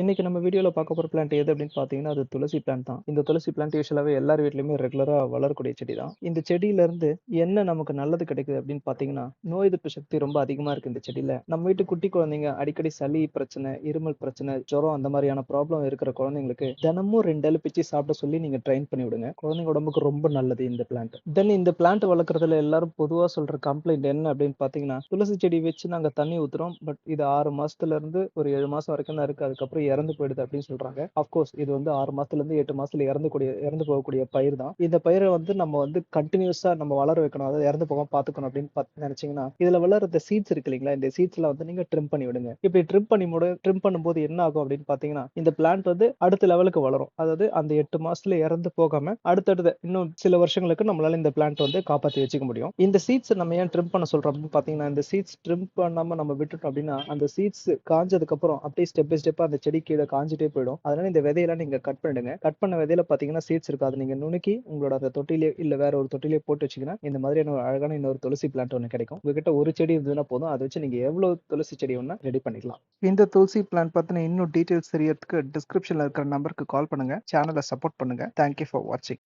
இன்னைக்கு நம்ம வீடியோல பார்க்க போற பிளான்ட் எது அப்படின்னு பார்த்தீங்கன்னா, அது துளசி பிளான்ட் தான். இந்த துளசி பிளான்ட் யூசுவலாவே எல்லார் வீட்லயுமே ரெகுலரா வளரக்கூடிய செடி தான். இந்த செடியில இருந்து என்ன நமக்கு நல்லது கிடைக்குது அப்படின்னு பார்த்தீங்கன்னா, நோய் எதிர்ப்பு சக்தி ரொம்ப அதிகமா இருக்கு இந்த செடியில. நம்ம வீட்டு குட்டி குழந்தைங்க அடிக்கடி சளி பிரச்சனை, இருமல் பிரச்சனை, ஜுரம் அந்த மாதிரியான ப்ராப்ளம் இருக்கிற குழந்தைங்களுக்கு தினமும் 2 இலை பிச்சு சாப்பிட சொல்லி நீங்க ட்ரெயின் பண்ணி விடுங்க. குழந்தைங்க உடம்புக்கு ரொம்ப நல்லது இந்த பிளான்ட். தென் இந்த பிளான்ட் வளர்க்கறதுல எல்லாரும் பொதுவா சொல்ற கம்ப்ளைண்ட் என்ன அப்படின்னு பார்த்தீங்கன்னா, துளசி செடி வச்சு நாங்க தண்ணி ஊத்துறோம். பட் இது 6 மாசத்துல இருந்து ஒரு 7 மாசம் வரைக்கும் தான் இருக்கு. அதுக்கப்புறம் இறந்து போயிடுது அப்படின்னு சொல்றாங்க. அஃப்கோர்ஸ் இது வந்து 6 மாசத்துல இருந்து 8 மாசத்துல இறந்து போகக்கூடிய பயிர் தான். இந்த பயிரை வந்து நம்ம வந்து கண்டினியூஸா நம்ம வளர வைக்கணும். அதாவது இறந்து போகாம பாத்துக்கணும் அப்படின்னு நினைச்சீங்கன்னா, இதுல வளர இந்த சீட்ஸ் இருக்கு இல்லைங்களா? இந்த சீட்ஸ்ல வந்து நீங்க ட்ரிம் பண்ணி விடுங்க. இப்படி ட்ரிம் பண்ணும்போது என்ன ஆகும் அப்படின்னு பாத்தீங்கன்னா, இந்த பிளான்ட் வந்து அடுத்த லெவலுக்கு வளரும். அதாவது அந்த 8 மாசத்துல இறந்து போகாம அடுத்தடுத்த இன்னும் சில வருஷங்களுக்கு நம்மளால இந்த பிளான்ட் வந்து காப்பாத்தி வச்சுக்க முடியும். இந்த சீட்ஸ் நம்ம ஏன் ட்ரிம் பண்ண சொல்றோம் அப்படின்னு பாத்தீங்கன்னா, இந்த சீட்ஸ் ட்ரிம் பண்ணாம நம்ம விட்டுட்டோம் அப்படின்னா, அந்த சீட்ஸ் காஞ்சதுக்கு அப்புறம் அப்படியே ஸ்டெப் பை ஸ்டெப்பா அந்த செடி கீழே காஞ்சிட்டே போயிடும். அதனால இந்த விதையெல்லாம் நீங்க கட் பண்ணிடுங்க. கட் பண்ண விதையில பாத்தீங்கன்னா சீட்ஸ் இருக்கும். அதை நீங்க நுணுக்கி உங்களோட அந்த தொட்டிலே இல்ல வேற ஒரு தொட்டிலே போட்டு வச்சீங்கன்னா, இந்த மாதிரியான ஒரு அழகான இன்னொரு துளசி பிளான்ட் ஒன்று கிடைக்கும். உங்ககிட்ட ஒரு செடி இருந்ததுன்னா போதும். அதை வச்சு நீங்க எவ்வளவு துளசி செடி ஒண்ணா ரெடி பண்ணிக்கலாம். இந்த துளசி பிளான்ட் பத்தின இன்னும் டீடைல்ஸ் தெரியறதுக்கு டிஸ்கிரிப்ஷன்ல இருக்கிற நம்பருக்கு கால் பண்ணுங்க. சேனலை சப்போர்ட் பண்ணுங்க. தேங்க்யூ ஃபார் வாட்சிங்.